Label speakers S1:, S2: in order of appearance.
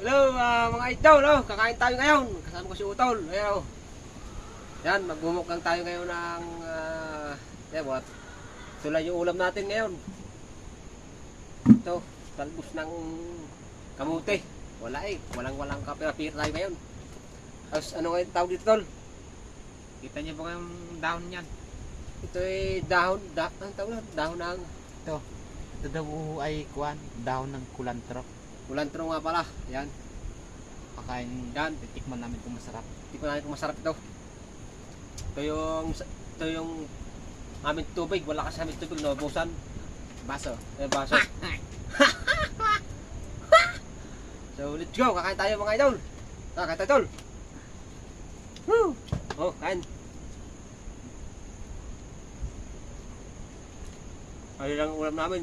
S1: Hello mga idol, oh. Kakain tayo ngayon. Kasama ko si Utol. Ayan, oh. Yan, magbumok lang tayo ngayon ng what? Ito lang yung ulam natin ngayon. Ito, talbos ng kamuti. Wala eh, walang kape tayo ngayon. Tapos ano ngayon tawag dito, Tol?
S2: Kita niyo ba yung dahon niyan?
S1: Ito ay dahon ng
S2: Ito daw ay dahon ng kulantro.
S1: kulantro nga pala. Yan.
S2: Pakain yan, titikman namin kung masarap.
S1: Tingnan natin kung masarap ito. Ito yung aming tubig. Wala kasi aming tubig, naubusan.
S2: Baso.
S1: Baso. So let's go, kakain tayo mga idol. Kakain tayo, Tol. Woo! Oh, kain. Ayun lang ulam namin.